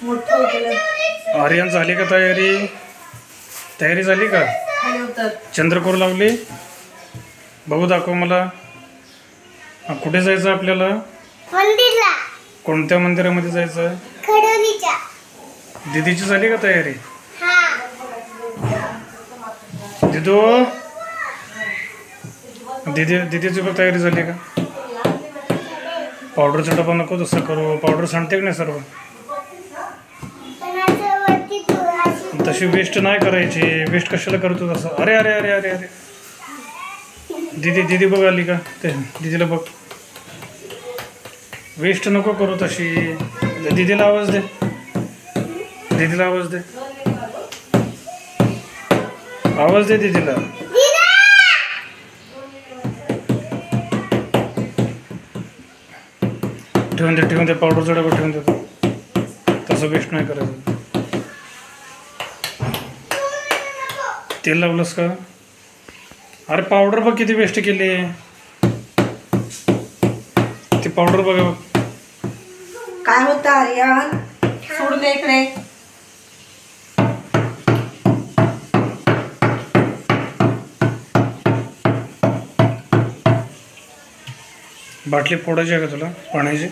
आर्यन झाली का तयारी? तयारी झाली का? चंद्रकोर लावली? बघू, दाखव मला. कुठे जायचं आपल्याला? मंदिरला. कोणत्या मंदिरामध्ये जायचं? खडोलीच्या. दीदीची झाली का तयारी? दिदो, दीदीची पण तयारी झाली का? पावडरचा डबा नको तसं करू. पावडर सांडते की नाही सर्व? तशी वेस्ट नाही करायची. वेस्ट कशाला करतो तसं? अरे अरे अरे अरे अरे, दीदी बघ आली का? ते दीदीला बघ. वेस्ट नको करू तशी. दीदीला आवाज दे. दीदीला आवाज दे. आवाज दे दीदीला. ठेवून दे पावडरचा डबा ठेवून दे. तसं वेस्ट नाही करायचं. तेल लावलंस का? अरे पावडर बघ किती वेस्ट केली. ती पावडर बघा. काय होतं आर्यन? सोड दे इकडे. बाटली फोडायची आहे का तुला पाण्याची?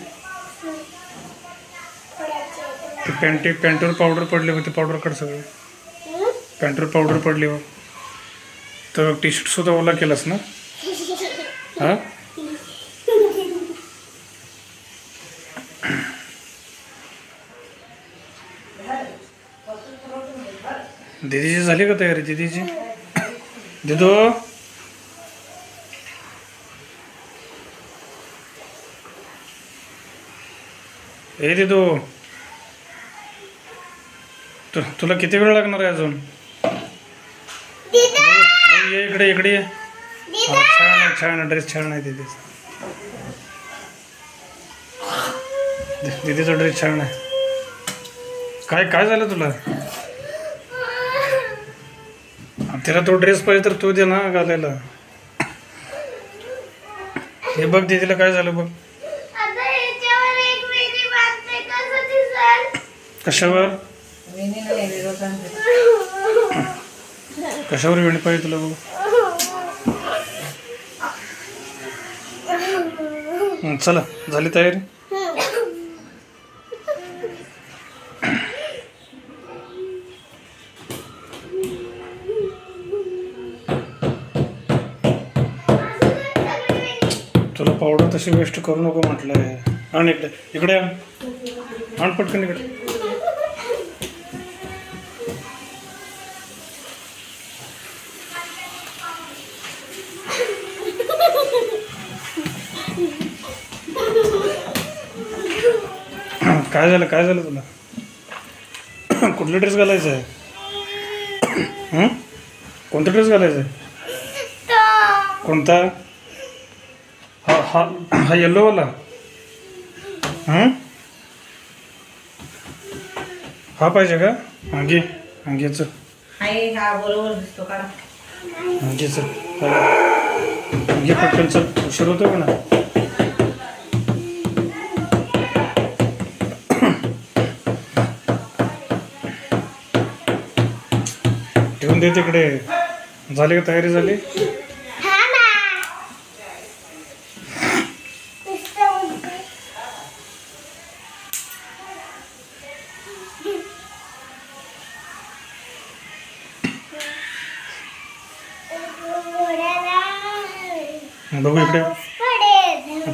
ती पॅन्टवर पावडर पडली होती. पावडर काढ सगळं. पॅन्टवर पावडर पडली हो तर टी शर्ट सुद्धा ओला केलास ना? हा, दीदीची झाली का तयारी? दीदीची? दिदो, ए दिदो, तुला किती वेळ लागणार आहे अजून? ये इकडे ये. छान आहे ड्रेस. छान आहे दीदीचा ड्रेस छान आहे. काय झालं तुला? तिला तो ड्रेस पाहिजे तर तू दे ना घालायला. हे बघ दीदीला काय झालं बघ. कशावर वेणी पाहिजे तुला बघ. चला, झाली तयारी? तुला पावडर तशी वेस्ट करू नको म्हटलंय. आण इकडे आण पटकन इकडे. काय झालं तुला? कुठला ड्रेस घालायचा आहे? कोणता ड्रेस घालायचा आहे? कोणता? हा येल्लोवाला? हा पाहिजे का? घे चल. घे चल, घे पटकन चल. उशीर होतो का ना? ठेवून दे तिकडे. झाली का तयारी? झाली? बघू इकडे.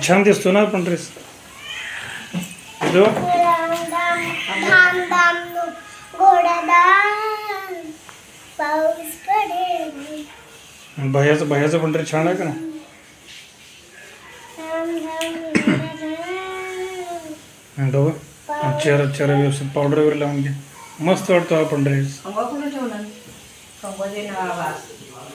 छान दिसतो ना पण ड्रेस. भैयाचा पण ड्रेस छान आहे का ना? बघू चेहरा व्यवस्थित पावडर वगैरे लावून घे. मस्त वाटतो हा पण ड्रेस.